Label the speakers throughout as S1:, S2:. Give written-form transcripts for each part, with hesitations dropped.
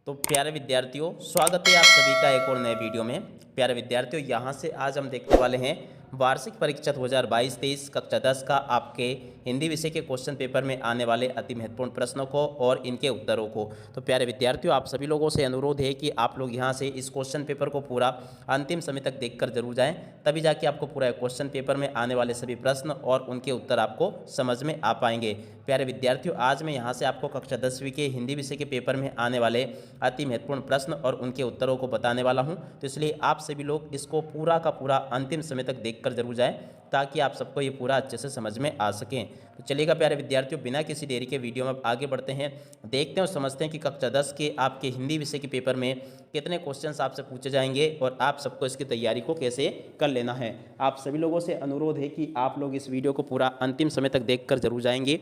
S1: तो प्यारे विद्यार्थियों, स्वागत है आप सभी का एक और नए वीडियो में। प्यारे विद्यार्थियों, यहाँ से आज हम देखने वाले हैं वार्षिक परीक्षा 2022-23 कक्षा 10 का आपके हिंदी विषय के क्वेश्चन पेपर में आने वाले अति महत्वपूर्ण प्रश्नों को और इनके उत्तरों को। तो प्यारे विद्यार्थियों, आप सभी लोगों से अनुरोध है कि आप लोग यहाँ से इस क्वेश्चन पेपर को पूरा अंतिम समय तक देखकर जरूर जाएं, तभी जाके आपको पूरा क्वेश्चन पेपर में आने वाले सभी प्रश्न और उनके उत्तर आपको समझ में आ पाएंगे। प्यारे विद्यार्थियों, आज मैं यहाँ से आपको कक्षा 10वीं के हिंदी विषय के पेपर में आने वाले अति महत्वपूर्ण प्रश्न और उनके उत्तरों को बताने वाला हूँ। तो इसलिए आप सभी लोग इसको पूरा का पूरा अंतिम समय तक देखकर जरूर जाएं, ताकि आप सबको ये पूरा अच्छे से समझ में आ सकें। तो चलिएगा प्यारे विद्यार्थियों, बिना किसी देरी के वीडियो में आगे बढ़ते हैं, देखते हैं और समझते हैं कि कक्षा 10 के आपके हिंदी विषय के पेपर में कितने क्वेश्चंस आपसे पूछे जाएंगे और आप सबको इसकी तैयारी को कैसे कर लेना है। आप सभी लोगों से अनुरोध है कि आप लोग इस वीडियो को पूरा अंतिम समय तक देखकर जरूर जाएंगे,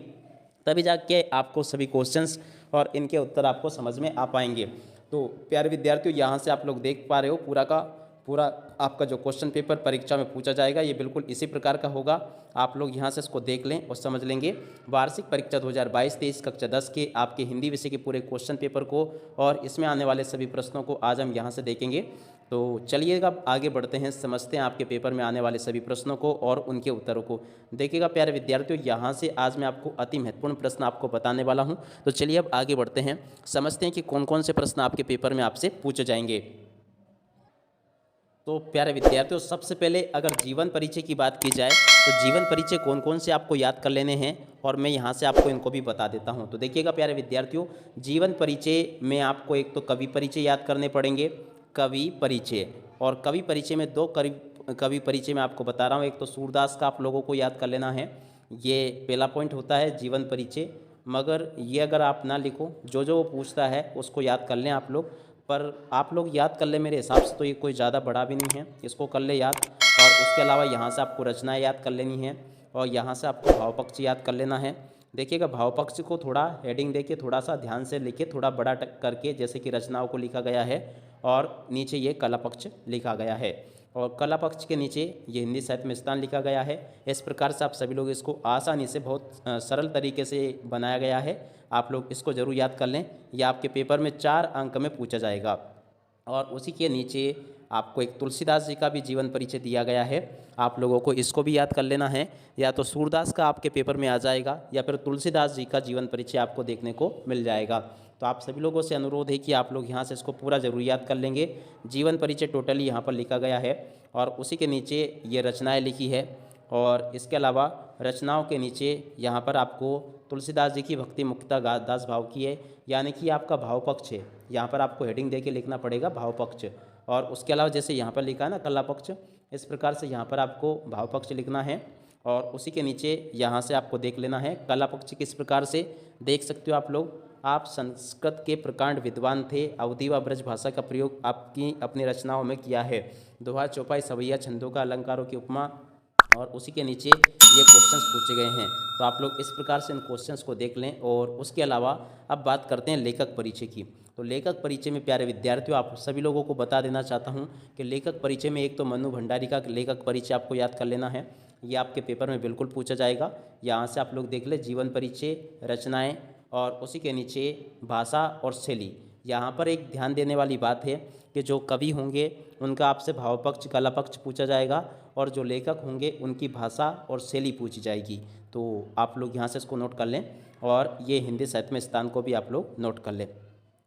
S1: तभी जाके आपको सभी क्वेश्चंस और इनके उत्तर आपको समझ में आ पाएंगे। तो प्यारे विद्यार्थियों, यहाँ से आप लोग देख पा रहे हो पूरा का पूरा आपका जो क्वेश्चन पेपर परीक्षा में पूछा जाएगा ये बिल्कुल इसी प्रकार का होगा। आप लोग यहाँ से इसको देख लें और समझ लेंगे। वार्षिक परीक्षा 2022-23 कक्षा 10 के आपके हिंदी विषय के पूरे क्वेश्चन पेपर को और इसमें आने वाले सभी प्रश्नों को आज हम यहाँ से देखेंगे। तो चलिएगा आगे बढ़ते हैं, समझते हैं आपके पेपर में आने वाले सभी प्रश्नों को और उनके उत्तरों को। देखिएगा प्यारे विद्यार्थियों, यहाँ से आज मैं आपको अति महत्वपूर्ण प्रश्न आपको बताने वाला हूँ। तो चलिए अब आगे बढ़ते हैं, समझते हैं कि कौन कौन से प्रश्न आपके पेपर में आपसे पूछे जाएंगे। तो प्यारे विद्यार्थियों, सबसे पहले अगर जीवन परिचय की बात की जाए तो जीवन परिचय कौन कौन से आपको याद कर लेने हैं और मैं यहाँ से आपको इनको भी बता देता हूँ। तो देखिएगा प्यारे विद्यार्थियों, जीवन परिचय में आपको एक तो कवि परिचय याद करने पड़ेंगे, कवि परिचय, और कवि परिचय में दो कवि परिचय मैं आपको बता रहा हूँ। एक तो सूरदास का आप लोगों को याद कर लेना है, ये पहला पॉइंट होता है जीवन परिचय। मगर ये अगर आप ना लिखो, जो वो पूछता है उसको याद कर लें आप लोग, पर आप लोग याद कर ले मेरे हिसाब से तो ये कोई ज़्यादा बड़ा भी नहीं है, इसको कर ले याद। और उसके अलावा यहाँ से आपको रचनाएं याद कर लेनी है और यहाँ से आपको भाव पक्ष याद कर लेना है। देखिएगा भाव पक्ष को थोड़ा हेडिंग देके थोड़ा सा ध्यान से लिखे, थोड़ा बड़ा करके, जैसे कि रचनाओं को लिखा गया है और नीचे ये कला पक्ष लिखा गया है और कला पक्ष के नीचे ये हिंदी साहित्य में स्थान लिखा गया है। इस प्रकार से आप सभी लोग इसको आसानी से बहुत सरल तरीके से बनाया गया है। आप लोग इसको ज़रूर याद कर लें, यह आपके पेपर में 4 अंक में पूछा जाएगा। और उसी के नीचे आपको एक तुलसीदास जी का भी जीवन परिचय दिया गया है, आप लोगों को इसको भी याद कर लेना है। या तो सूरदास का आपके पेपर में आ जाएगा या फिर तुलसीदास जी का जीवन परिचय आपको देखने को मिल जाएगा। तो आप सभी लोगों से अनुरोध है कि आप लोग यहाँ से इसको पूरा जरूर याद कर लेंगे। जीवन परिचय टोटली यहाँ पर लिखा गया है और उसी के नीचे ये रचनाएँ लिखी है और इसके अलावा रचनाओं के नीचे यहाँ पर आपको तुलसीदास जी की भक्ति मुक्ता दास भाव की है, यानी कि आपका भाव पक्ष है। यहाँ पर आपको हेडिंग दे के लिखना पड़ेगा भाव पक्ष। और उसके अलावा जैसे यहाँ पर लिखा है ना कला पक्ष, इस प्रकार से यहाँ पर आपको भाव पक्ष लिखना है और उसी के नीचे यहाँ से आपको देख लेना है कला पक्ष किस प्रकार से देख सकते हो आप लोग। आप संस्कृत के प्रकांड विद्वान थे, अवधी व ब्रज भाषा का प्रयोग आपकी अपनी रचनाओं में किया है। दोहा, चौपाई, सवैया, छंदों का, अलंकारों की उपमा, और उसी के नीचे ये क्वेश्चंस पूछे गए हैं। तो आप लोग इस प्रकार से इन क्वेश्चंस को देख लें। और उसके अलावा अब बात करते हैं लेखक परिचय की। तो लेखक परिचय में प्यारे विद्यार्थियों, आप सभी लोगों को बता देना चाहता हूं कि लेखक परिचय में एक तो मनु भंडारी का लेखक परिचय आपको याद कर लेना है, ये आपके पेपर में बिल्कुल पूछा जाएगा। यहाँ से आप लोग देख लें जीवन परिचय, रचनाएँ और उसी के नीचे भाषा और शैली। यहाँ पर एक ध्यान देने वाली बात है कि जो कवि होंगे उनका आपसे भाव पक्ष, कला पक्ष पूछा जाएगा और जो लेखक होंगे उनकी भाषा और शैली पूछी जाएगी। तो आप लोग यहाँ से इसको नोट कर लें और ये हिंदी साहित्य में स्थान को भी आप लोग नोट कर लें।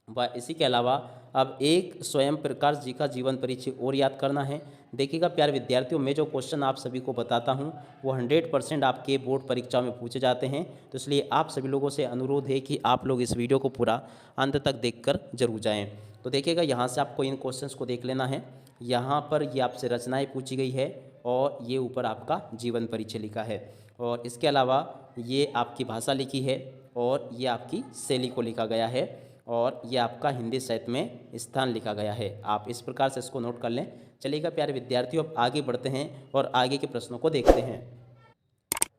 S1: व इसी के अलावा अब एक स्वयं प्रकाश जी का जीवन परिचय और याद करना है। देखिएगा प्यारे विद्यार्थियों, मैं जो क्वेश्चन आप सभी को बताता हूं वो 100% आपके बोर्ड परीक्षा में पूछे जाते हैं। तो इसलिए आप सभी लोगों से अनुरोध है कि आप लोग इस वीडियो को पूरा अंत तक देखकर जरूर जाएं। तो देखिएगा यहाँ से आपको इन क्वेश्चंस को देख लेना है। यहाँ पर ये आपसे रचनाएँ पूछी गई है और ये ऊपर आपका जीवन परिचय लिखा है और इसके अलावा ये आपकी भाषा लिखी है और ये आपकी शैली को लिखा गया है और ये आपका हिंदी साहित्य में स्थान लिखा गया है। आप इस प्रकार से इसको नोट कर लें। चलिएगा प्यारे विद्यार्थियों, अब आगे बढ़ते हैं और आगे के प्रश्नों को देखते हैं।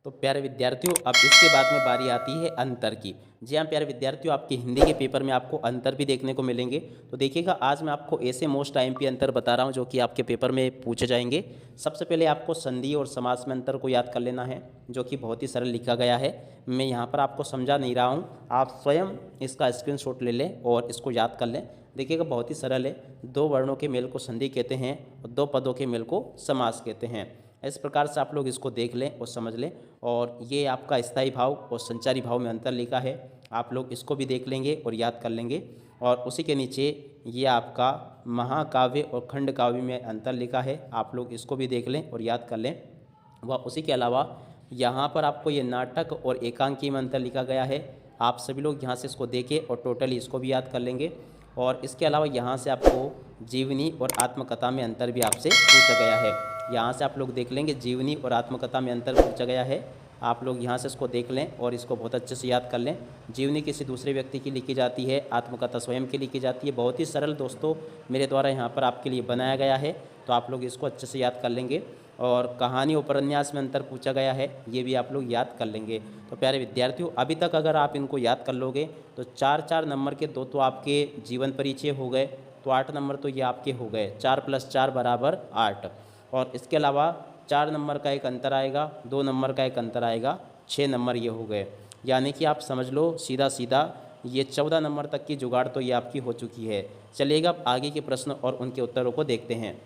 S1: तो प्यारे विद्यार्थियों, अब इसके बाद में बारी आती है अंतर की। जी हाँ प्यारे विद्यार्थियों, आपके हिंदी के पेपर में आपको अंतर भी देखने को मिलेंगे। तो देखिएगा, आज मैं आपको ऐसे मोस्ट आईएमपी अंतर बता रहा हूँ जो कि आपके पेपर में पूछे जाएंगे। सबसे पहले आपको संधि और समास में अंतर को याद कर लेना है, जो कि बहुत ही सरल लिखा गया है। मैं यहाँ पर आपको समझा नहीं रहा हूँ, आप स्वयं इसका स्क्रीनशॉट ले लें और इसको याद कर लें। देखिएगा, बहुत ही सरल है। दो वर्णों के मेल को संधि कहते हैं और दो पदों के मेल को समास कहते हैं। इस प्रकार से आप लोग इसको देख लें और समझ लें। और ये आपका स्थायी भाव और संचारी भाव में अंतर लिखा है, आप लोग इसको भी देख लेंगे और याद कर लेंगे। और उसी के नीचे ये आपका महाकाव्य और खंड काव्य में अंतर लिखा है, आप लोग इसको भी देख लें और याद कर लें। व उसी के अलावा यहाँ पर आपको ये नाटक और एकांकी में अंतर लिखा गया है, आप सभी लोग यहाँ से इसको देखें और टोटली इसको भी याद कर लेंगे। और इसके अलावा यहाँ से आपको जीवनी और आत्मकथा में अंतर भी आपसे पूछा गया है, यहाँ से आप लोग देख लेंगे। जीवनी और आत्मकथा में अंतर पूछा गया है, आप लोग यहाँ से इसको देख लें और इसको बहुत अच्छे से याद कर लें। जीवनी किसी दूसरे व्यक्ति की लिखी जाती है, आत्मकथा स्वयं की लिखी जाती है। बहुत ही सरल दोस्तों मेरे द्वारा यहाँ पर आपके लिए बनाया गया है, तो आप लोग इसको अच्छे से याद कर लेंगे। और कहानी उपन्यास में अंतर पूछा गया है, ये भी आप लोग याद कर लेंगे। तो प्यारे विद्यार्थियों, अभी तक अगर आप इनको याद कर लोगे तो 4-4 नंबर के दो तो आपके जीवन परिचय हो गए, तो 8 नंबर तो ये आपके हो गए। 4 + 4 = 8। और इसके अलावा 4 नंबर का एक अंतर आएगा, 2 नंबर का एक अंतर आएगा, 6 नंबर ये हो गए। यानी कि आप समझ लो सीधा सीधा ये 14 नंबर तक की जुगाड़ तो ये आपकी हो चुकी है। चलिएगा, अब आगे के प्रश्न और उनके उत्तरों को देखते हैं।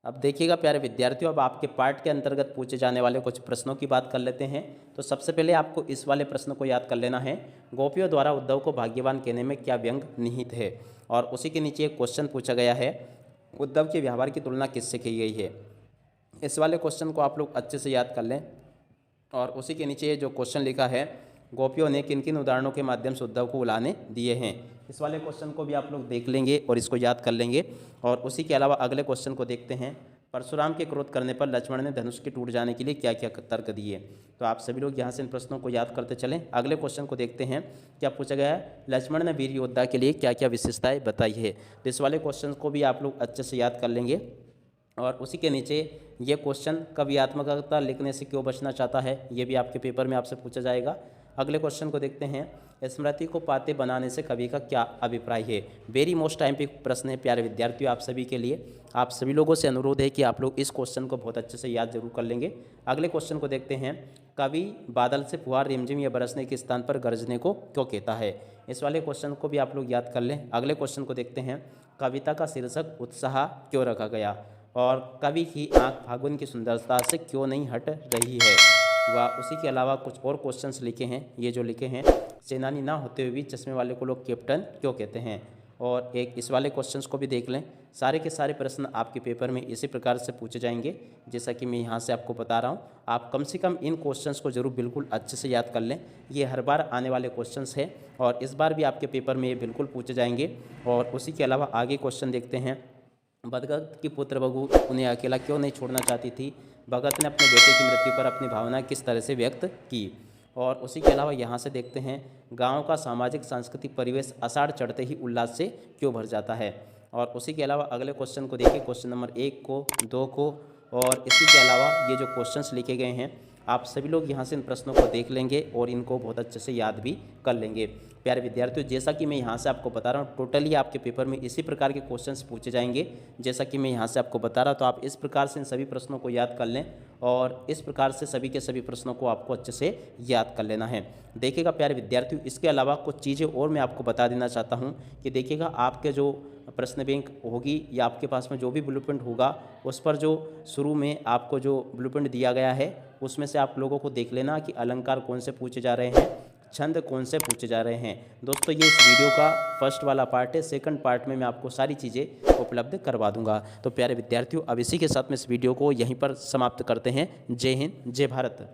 S1: अब देखिएगा प्यारे विद्यार्थियों, अब आपके पार्ट के अंतर्गत पूछे जाने वाले कुछ प्रश्नों की बात कर लेते हैं। तो सबसे पहले आपको इस वाले प्रश्न को याद कर लेना है, गोपियों द्वारा उद्धव को भाग्यवान कहने में क्या व्यंग निहित है। और उसी के नीचे एक क्वेश्चन पूछा गया है, उद्धव के व्यवहार की तुलना किससे की गई है। इस वाले क्वेश्चन को आप लोग अच्छे से याद कर लें। और उसी के नीचे जो क्वेश्चन लिखा है, गोपियों ने किन किन उदाहरणों के माध्यम से उद्धव को उलाने दिए हैं, इस वाले क्वेश्चन को भी आप लोग देख लेंगे और इसको याद कर लेंगे। और उसी के अलावा अगले क्वेश्चन को देखते हैं, परशुराम के क्रोध करने पर लक्ष्मण ने धनुष के टूट जाने के लिए क्या क्या तर्क दिए। तो आप सभी लोग यहाँ से इन प्रश्नों को याद करते चलें। अगले क्वेश्चन को देखते हैं, क्या पूछा गया है, लक्ष्मण ने वीर योद्धा के लिए क्या क्या विशेषताएं बताई है। तो इस वाले क्वेश्चन को भी आप लोग अच्छे से याद कर लेंगे। और उसी के नीचे ये क्वेश्चन, कवि आत्मकथा लिखने से क्यों बचना चाहता है, ये भी आपके पेपर में आपसे पूछा जाएगा। अगले क्वेश्चन को देखते हैं, स्मृति को पाते बनाने से कवि का क्या अभिप्राय है। वेरी मोस्ट टाइम पे प्रश्न है प्यारे विद्यार्थियों आप सभी के लिए। आप सभी लोगों से अनुरोध है कि आप लोग इस क्वेश्चन को बहुत अच्छे से याद जरूर कर लेंगे। अगले क्वेश्चन को देखते हैं, कवि बादल से फुहार रिमझिम या बरसने के स्थान पर गरजने को क्यों कहता है। इस वाले क्वेश्चन को भी आप लोग याद कर लें। अगले क्वेश्चन को देखते हैं, कविता का शीर्षक उत्साह क्यों रखा गया। और कवि की आंख फागुन की सुंदरता से क्यों नहीं हट रही है। व उसी के अलावा कुछ और क्वेश्चंस लिखे हैं, ये जो लिखे हैं, सेनानी ना होते हुए भी चश्मे वाले को लोग कैप्टन क्यों कहते हैं। और एक इस वाले क्वेश्चंस को भी देख लें। सारे के सारे प्रश्न आपके पेपर में इसी प्रकार से पूछे जाएंगे जैसा कि मैं यहाँ से आपको बता रहा हूँ। आप कम से कम इन क्वेश्चंस को जरूर बिल्कुल अच्छे से याद कर लें, ये हर बार आने वाले क्वेश्चंस हैं और इस बार भी आपके पेपर में ये बिल्कुल पूछे जाएंगे। और उसी के अलावा आगे क्वेश्चन देखते हैं, भगत की पुत्र बहू उन्हें अकेला क्यों नहीं छोड़ना चाहती थी। भगत ने अपने बेटे की मृत्यु पर अपनी भावना किस तरह से व्यक्त की। और उसी के अलावा यहाँ से देखते हैं, गांव का सामाजिक सांस्कृतिक परिवेश आषाढ़ चढ़ते ही उल्लास से क्यों भर जाता है। और उसी के अलावा अगले क्वेश्चन को देखिए, क्वेश्चन नंबर 1 को, 2 को। और इसी के अलावा ये जो क्वेश्चंस लिखे गए हैं, आप सभी लोग यहाँ से इन प्रश्नों को देख लेंगे और इनको बहुत अच्छे से याद भी कर लेंगे। प्यारे विद्यार्थियों, जैसा कि मैं यहाँ से आपको बता रहा हूँ, टोटली आपके पेपर में इसी प्रकार के क्वेश्चंस पूछे जाएंगे जैसा कि मैं यहाँ से आपको बता रहा। तो आप इस प्रकार से इन सभी प्रश्नों को याद कर लें और इस प्रकार से सभी के सभी प्रश्नों को आपको अच्छे से याद कर लेना है। देखिएगा प्यारे विद्यार्थियों, इसके अलावा कुछ चीज़ें और मैं आपको बता देना चाहता हूँ कि देखिएगा, आपके जो प्रश्न बैंक होगी या आपके पास में जो भी ब्लूप्रिंट होगा, उस पर जो शुरू में आपको जो ब्लूप्रिंट दिया गया है उसमें से आप लोगों को देख लेना कि अलंकार कौन से पूछे जा रहे हैं, छंद कौन से पूछे जा रहे हैं। दोस्तों, ये इस वीडियो का फर्स्ट वाला पार्ट है, सेकंड पार्ट में मैं आपको सारी चीज़ें उपलब्ध करवा दूंगा। तो प्यारे विद्यार्थियों, अब इसी के साथ में इस वीडियो को यहीं पर समाप्त करते हैं। जय हिंद, जय भारत।